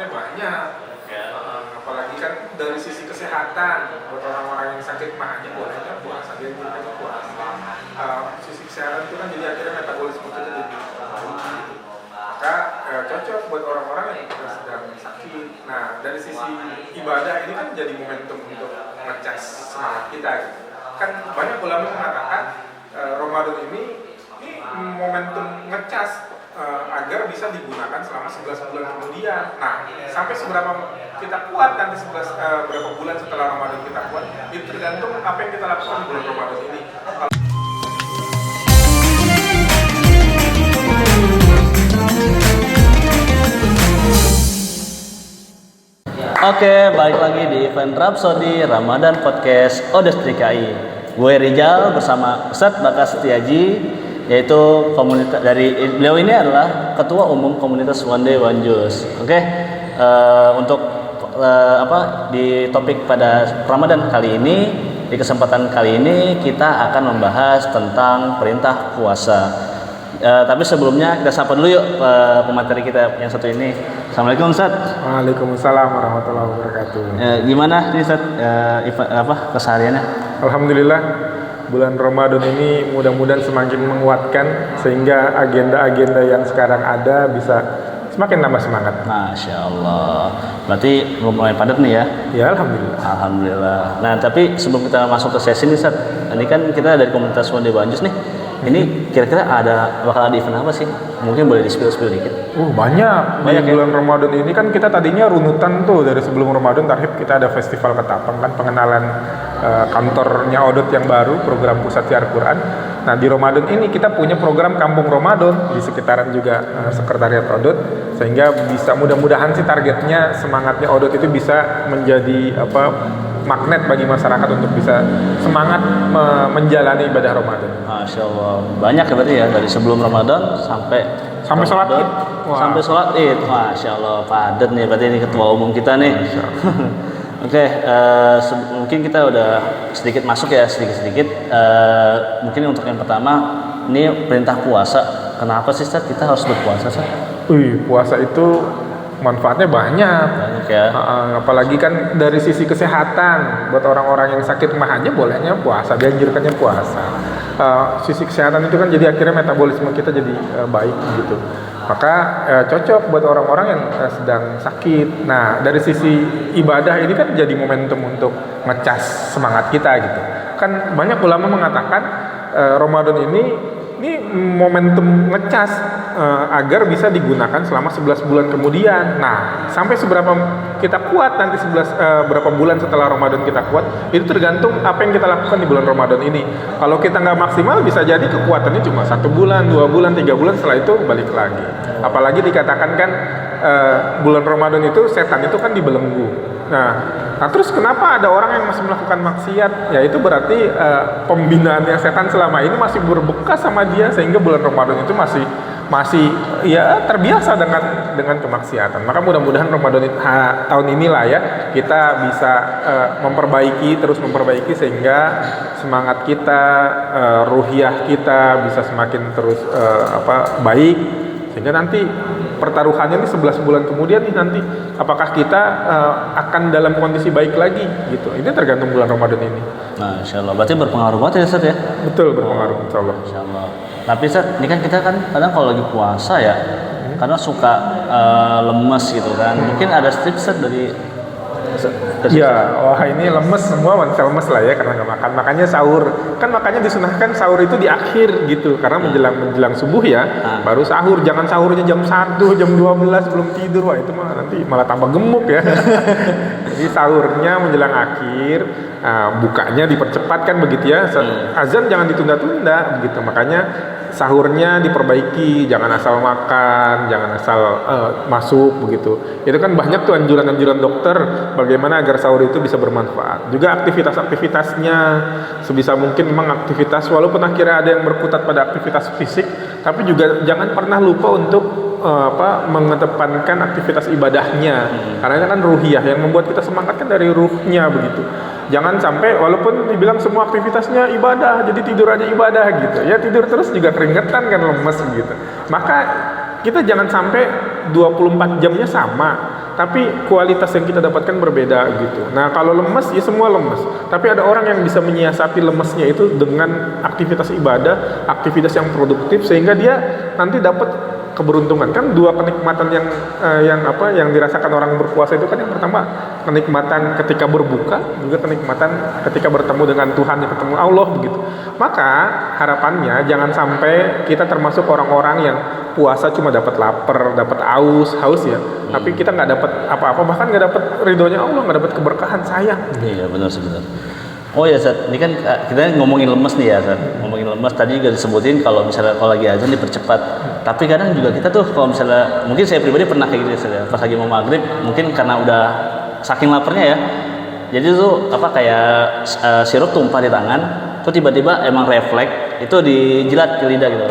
manfaatnya banyak. Apalagi kan dari sisi kesehatan, buat orang-orang yang sakit mah aja bolehnya puasa, dia bolehnya puasa. Sisi kesehatan itu kan jadi akhirnya metabolisme kita jadi baik. Maka cocok buat orang-orang yang sedang sakit. Nah, dari sisi ibadah ini kan jadi momentum untuk ngecas semangat kita gitu. Kan banyak ulama mengatakan Ramadan ini momentum ngecas agar bisa digunakan selama 11 bulan kemudian. Nah, sampai seberapa kita kuat nanti berapa bulan setelah Ramadan kita kuat, itu tergantung apa yang kita lakukan di bulan Ramadan ini. Oke, balik lagi di Event Rhapsody Ramadan Podcast Odes DKI. Gue Rizal bersama Ustadz Bakas Setiaji, yaitu komunitas dari beliau ini adalah Ketua Umum Komunitas One Day One Juice. Oke, untuk di topik pada Ramadan kali ini, di kesempatan kali ini kita akan membahas tentang perintah puasa. Tapi sebelumnya kita sapa dulu yuk pemateri kita yang satu ini. Assalamualaikum Ustaz. Waalaikumsalam warahmatullahi wabarakatuh. Gimana nih Ustaz kesehariannya? Alhamdulillah, bulan Ramadan ini mudah-mudahan semakin menguatkan sehingga agenda-agenda yang sekarang ada bisa semakin nambah semangat. Masya Allah. Berarti mulai padat nih ya? Ya, alhamdulillah. Alhamdulillah. Nah, tapi sebelum kita masuk ke sesi ini Ustaz, ini kan kita dari komunitas One Day One Juice nih. Ini kira-kira bakal ada event apa sih? Mungkin boleh di-spill dikit. Banyak ya? Bulan Ramadan ini kan kita tadinya runutan tuh dari sebelum Ramadan Tarhib kita ada festival Ketapang kan, pengenalan kantornya Odot yang baru, program pusat siar Quran. Nah, di Ramadan ini kita punya program Kampung Ramadan di sekitaran juga sekretariat Odot, sehingga bisa mudah-mudahan sih targetnya semangatnya Odot itu bisa menjadi magnet bagi masyarakat untuk bisa semangat menjalani ibadah Ramadan. Masya Allah, banyak ya berarti ya, dari sebelum Ramadan sampai sholat Id. Sampai sholat Id. Masya Allah, padat nih berarti ini ketua umum kita nih. Oke, mungkin kita udah sedikit masuk ya, sedikit. Mungkin untuk yang pertama, ini perintah puasa. Kenapa sih Ustaz kita harus berpuasa Ustaz? Puasa itu manfaatnya banyak ya. Apalagi kan dari sisi kesehatan, buat orang-orang yang sakit mah aja bolehnya puasa, dianjurkannya puasa. Sisi kesehatan itu kan jadi akhirnya metabolisme kita jadi baik gitu. Maka cocok buat orang-orang yang sedang sakit. Nah, dari sisi ibadah ini kan jadi momentum untuk ngecas semangat kita gitu. Kan banyak ulama mengatakan Ramadan ini momentum ngecas agar bisa digunakan selama 11 bulan kemudian. Nah, sampai seberapa kita kuat nanti berapa bulan setelah Ramadan kita kuat, itu tergantung apa yang kita lakukan di bulan Ramadan ini. Kalau kita nggak maksimal, bisa jadi kekuatannya cuma 1 bulan, 2 bulan, 3 bulan, setelah itu balik lagi. Apalagi dikatakan kan bulan Ramadan itu setan itu kan dibelenggu. Nah, terus kenapa ada orang yang masih melakukan maksiat? Ya itu berarti pembinaannya setan selama ini masih berbekas sama dia, sehingga bulan Ramadan itu masih ya terbiasa dengan kemaksiatan. Maka mudah-mudahan Ramadan tahun inilah ya kita bisa terus memperbaiki sehingga semangat kita, ruhiyah kita bisa semakin terus baik, sehingga nanti pertaruhannya ini 11 bulan kemudian nih nanti apakah kita akan dalam kondisi baik lagi gitu. Ini tergantung bulan Ramadan ini. Nah, insya Allah berarti berpengaruh banget ya Ustaz ya? Betul, berpengaruh insya Allah. Insya Allah. Tapi Ustaz, ini kan kita kan kadang kalau lagi puasa ya, karena suka lemes gitu kan. Mungkin ada tips Ustaz dari ya, ini lemes semua, lemes lah ya karena nggak makan. Makanya sahur, kan makanya disunahkan sahur itu di akhir gitu, karena menjelang subuh ya, baru sahur. Jangan sahurnya jam 1, jam 12 belum tidur, wah itu mah nanti malah tambah gemuk ya. Jadi sahurnya menjelang akhir, bukanya dipercepat kan begitu ya. Azan jangan ditunda-tunda begitu. Makanya sahurnya diperbaiki, jangan asal makan, jangan asal masuk begitu. Itu kan banyak tuh anjuran-anjuran dokter bagaimana agar sahur itu bisa bermanfaat. Juga aktivitas-aktivitasnya sebisa mungkin memang aktivitas, walaupun akhirnya ada yang berkutat pada aktivitas fisik, tapi juga jangan pernah lupa untuk mengedepankan aktivitas ibadahnya. Karena itu kan ruhiyah, yang membuat kita semangat kan dari ruhnya begitu. Jangan sampai walaupun dibilang semua aktivitasnya ibadah, jadi tidur aja ibadah gitu. Ya tidur terus juga keringetan kan, lemes gitu. Maka kita jangan sampai 24 jamnya sama, tapi kualitas yang kita dapatkan berbeda gitu. Nah kalau lemes ya semua lemes, tapi ada orang yang bisa menyiasati lemesnya itu dengan aktivitas ibadah, aktivitas yang produktif sehingga dia nanti dapat keberuntungan. Kan dua kenikmatan yang dirasakan orang berpuasa itu kan, yang pertama kenikmatan ketika berbuka, juga kenikmatan ketika bertemu dengan Tuhan, yang ketemu Allah begitu. Maka harapannya jangan sampai kita termasuk orang-orang yang puasa cuma dapat lapar, dapat haus ya, tapi kita nggak dapat apa-apa, bahkan nggak dapat ridhonya Allah, nggak dapat keberkahan, sayang. Iya benar sebenarnya. Oh ya Zat, ini kan kita ngomongin lemes nih ya Zat. Ngomongin lemes tadi juga disebutin kalau misalnya kalau lagi azan dipercepat. Tapi kadang juga kita tuh kalau misalnya, mungkin saya pribadi pernah kayak gitu ya, pas lagi mau maghrib, mungkin karena udah saking laparnya ya. Jadi tuh kayak sirup tumpah di tangan, tuh tiba-tiba emang refleks itu dijilat ke lidah gitu.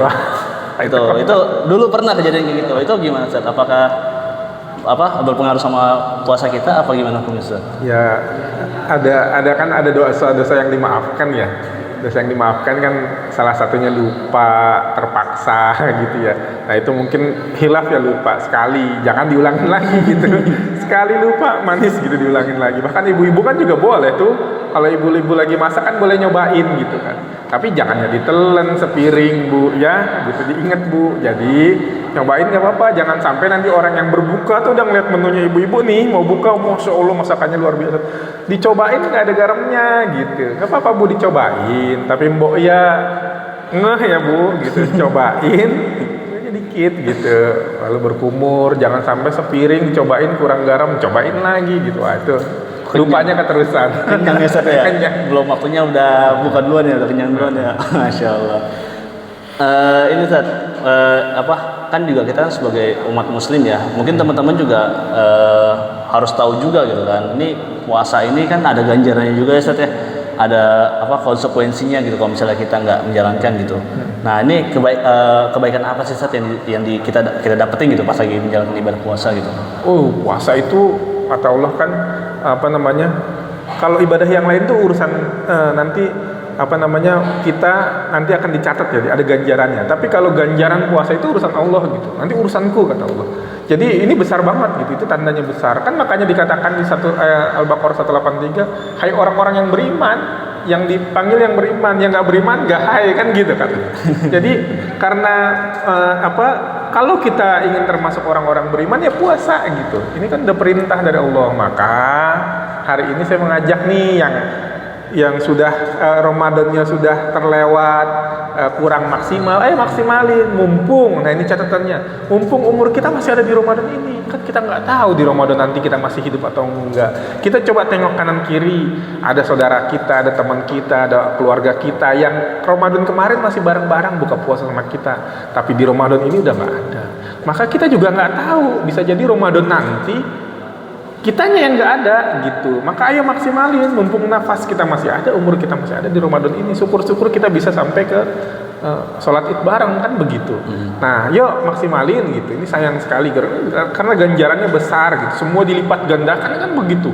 Itu dulu pernah kejadian kayak gitu. Itu gimana Zat? Apakah berpengaruh sama puasa kita apa gimana pemirsa? Ya ada dosa-dosa yang dimaafkan ya. Dosa yang dimaafkan kan salah satunya lupa terpaksa gitu ya. Nah itu mungkin hilaf ya, lupa sekali, jangan diulangin lagi gitu. Sekali lupa manis gitu diulangin lagi. Bahkan ibu-ibu kan juga boleh tuh, kalau ibu-ibu lagi masak kan boleh nyobain gitu kan. Tapi jangannya ditelan sepiring bu ya, gitu diinget bu. Jadi nyobain nggak apa-apa, jangan sampai nanti orang yang berbuka tuh udah ngeliat menunya ibu-ibu nih mau buka, masya Allah masakannya luar biasa, dicobain nggak ada garamnya gitu, nggak apa-apa bu dicobain, tapi mbok ya ngeh ya bu gitu, cobain dikit gitu, lalu berkumur, jangan sampai sepiring dicobain kurang garam, cobain lagi gitu, wah itu lupanya keterusan. Kenyang ya Zat ya? Belum waktunya udah buka duluan ya, udah kenyang duluan ya. Masya Allah. Ini Zat, kan juga kita sebagai umat muslim ya, mungkin teman-teman juga harus tahu juga gitu kan, ini puasa ini kan ada ganjarannya juga ya Zat ya, ada konsekuensinya gitu kalau misalnya kita nggak menjalankan gitu. Nah ini kebaikan apa sih Zat yang kita dapetin gitu pas lagi menjalankan ibadah puasa gitu? Oh puasa itu kata Allah kan kalau ibadah yang lain tuh urusan nanti kita nanti akan dicatat ya, ada ganjarannya. Tapi kalau ganjaran puasa itu urusan Allah gitu. Nanti urusanku kata Allah. Jadi ini besar banget gitu. Itu tandanya besar. Kan makanya dikatakan di Al-Baqarah 183, hai orang-orang yang beriman, yang dipanggil yang beriman, yang nggak beriman nggak hai kan gitu kan. Jadi karena kalau kita ingin termasuk orang-orang beriman ya puasa gitu. Ini kan udah perintah dari Allah. Maka hari ini saya mengajak nih yang sudah Ramadannya sudah terlewat, kurang maksimal, maksimalin, mumpung. Nah ini catatannya, mumpung umur kita masih ada di Ramadan ini, kan kita nggak tahu di Ramadan nanti kita masih hidup atau enggak. Kita coba tengok kanan kiri, ada saudara kita, ada teman kita, ada keluarga kita yang Ramadan kemarin masih bareng-bareng buka puasa sama kita, tapi di Ramadan ini udah nggak ada. Maka kita juga nggak tahu, bisa jadi Ramadan nanti kitanya yang nggak ada gitu. Maka ayo maksimalin, mumpung nafas kita masih ada, umur kita masih ada di Ramadan ini, syukur-syukur kita bisa sampai ke sholat id bareng kan begitu. Nah yuk maksimalin gitu, ini sayang sekali karena ganjarannya besar gitu, semua dilipat gandakan kan begitu.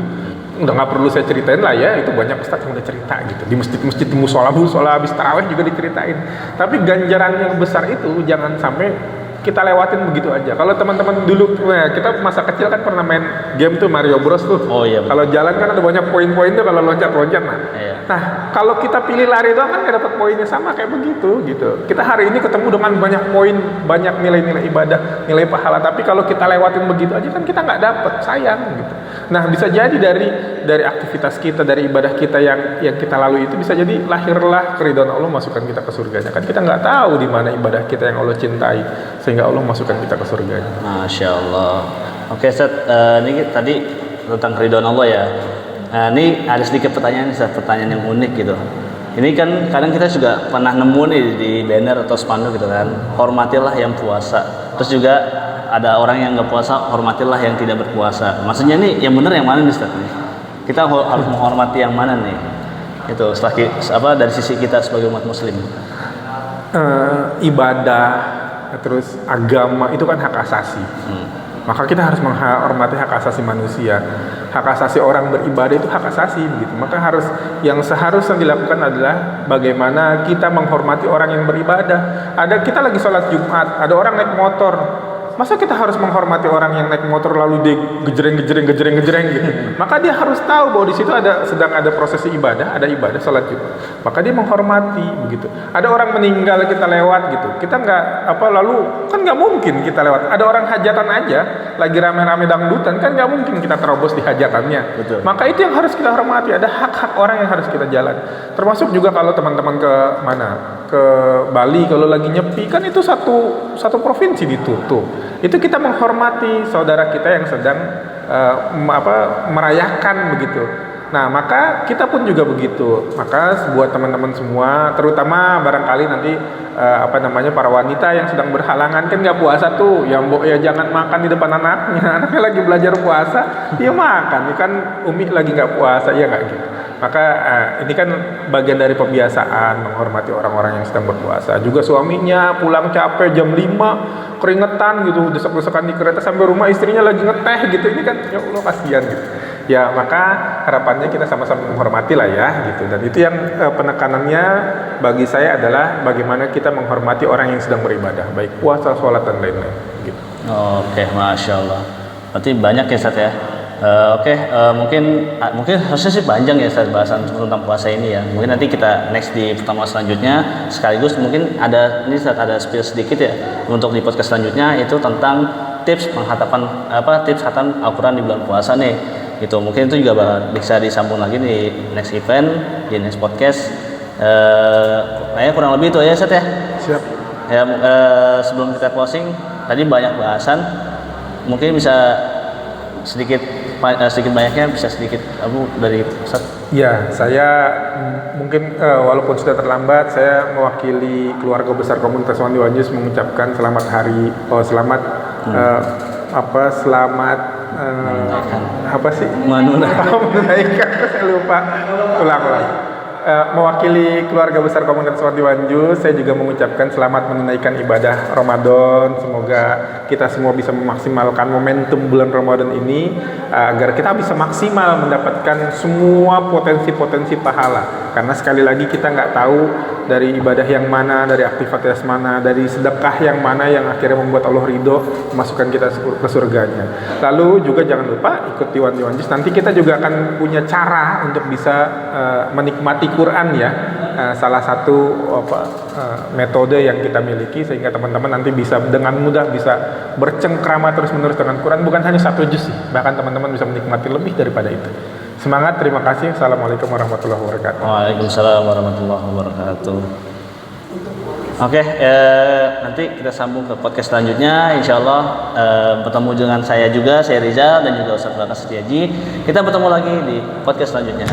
Udah nggak perlu saya ceritain lah ya, itu banyak ustadz yang udah cerita gitu, di masjid-masjid, di musola habis tarawih juga diceritain. Tapi ganjaran yang besar itu jangan sampai kita lewatin begitu aja. Kalau teman-teman dulu, kita masa kecil kan pernah main game tuh Mario Bros tuh. Oh iya. Kalau jalan kan ada banyak poin-poin tuh kalau loncat-loncat nah. Iya. Nah kalau kita pilih lari doang kan nggak dapat poinnya, sama kayak begitu gitu. Kita hari ini ketemu dengan banyak poin, banyak nilai-nilai ibadah, nilai pahala. Tapi kalau kita lewatin begitu aja kan kita nggak dapet, sayang gitu. Nah bisa jadi dari aktivitas kita, dari ibadah kita yang kita lalui itu bisa jadi lahirlah keridhaan Allah, masukkan kita ke surganya. Kan kita nggak tahu di mana ibadah kita yang Allah cintai sehingga Allah masukkan kita ke surganya. Masya Allah. Oke Ustaz, ini tadi tentang keridhaan Allah ya. Nah, ini ada sedikit pertanyaan yang unik gitu. Ini kan kadang kita juga pernah nemu nih di banner atau spanduk gitu kan, hormatilah yang puasa. Terus juga ada orang yang nggak puasa, hormatilah yang tidak berpuasa. Maksudnya nih yang benar yang mana nih Ustaz? Kita harus menghormati yang mana nih? Itu dari sisi kita sebagai umat muslim. Ibadah terus agama itu kan hak asasi. Maka kita harus menghormati hak asasi manusia. Hak asasi orang beribadah itu hak asasi begitu. Maka yang seharusnya dilakukan adalah bagaimana kita menghormati orang yang beribadah. Kita lagi sholat Jumat, ada orang naik motor Masa kita harus menghormati orang yang naik motor lalu dia gejreng gitu. Maka dia harus tahu bahwa di situ sedang ada prosesi ibadah, ada ibadah salat Jumat. Maka dia menghormati begitu. Ada orang meninggal kita lewat gitu. Kita nggak lalu kan nggak mungkin kita lewat. Ada orang hajatan aja lagi rame-rame dangdutan kan nggak mungkin kita terobos di hajatannya. Betul. Maka itu yang harus kita hormati. Ada hak-hak orang yang harus kita jalan. Termasuk juga kalau teman-teman ke Bali kalau lagi nyepi kan itu satu provinsi ditutup. Itu kita menghormati saudara kita yang sedang merayakan begitu. Nah, maka kita pun juga begitu. Maka buat teman-teman semua, terutama barangkali nanti para wanita yang sedang berhalangan kan nggak puasa tuh, ya jangan makan di depan anaknya. Anaknya lagi belajar puasa, dia makan. Ini kan Umi lagi nggak puasa, ya nggak gitu. Maka ini kan bagian dari pembiasaan menghormati orang-orang yang sedang berpuasa. Juga suaminya pulang capek jam 5 keringetan gitu, desek-desekan di kereta sampai rumah istrinya lagi ngeteh gitu. Ini kan ya Allah kasihan gitu. Ya maka harapannya kita sama-sama menghormati lah ya gitu. Dan itu yang penekanannya bagi saya adalah bagaimana kita menghormati orang yang sedang beribadah, baik puasa, sholat dan lain-lain. Gitu. Oke, masya Allah. Berarti banyak ya Ustaz ya. Mungkin harusnya sih panjang ya Ustaz bahasan tentang puasa ini ya. Mungkin nanti kita next di pertemuan selanjutnya. Sekaligus mungkin ada spill sedikit ya untuk di podcast selanjutnya itu tentang tips khatam Al-Quran di bulan puasa nih. Gitu. Mungkin itu juga bisa disambung lagi di next event, di next podcast. Kayaknya kurang lebih itu ya Ustaz ya. Siap. Ya, sebelum kita closing, tadi banyak bahasan. Mungkin bisa sedikit banyaknya bisa sedikit dari Ustaz. Ya, saya mungkin walaupun sudah terlambat, saya mewakili keluarga besar komunitas Wandi Wanjus mengucapkan selamat menunaikan saya lupa ulang. Mewakili keluarga besar komunitas Wandi Wanjus, saya juga mengucapkan selamat menunaikan ibadah Ramadan. Semoga kita semua bisa memaksimalkan momentum bulan Ramadan ini agar kita bisa maksimal mendapatkan semua potensi-potensi pahala. Karena sekali lagi kita nggak tahu dari ibadah yang mana, dari aktivitas mana, dari sedekah yang mana yang akhirnya membuat Allah ridho memasukkan kita ke surganya. Lalu juga jangan lupa ikuti Wandi Wanjus. Nanti kita juga akan punya cara untuk bisa menikmati Quran ya. Salah satu metode yang kita miliki sehingga teman-teman nanti bisa dengan mudah bisa bercengkrama terus-menerus dengan Quran, bukan hanya satu juz sih, bahkan teman-teman bisa menikmati lebih daripada itu. Semangat, terima kasih. Assalamualaikum warahmatullahi wabarakatuh. Waalaikumsalam warahmatullahi wabarakatuh. Oke, nanti kita sambung ke podcast selanjutnya. Insya Allah bertemu dengan saya juga, saya Rizal dan juga Ustaz Bakas Setiaji. Kita bertemu lagi di podcast selanjutnya.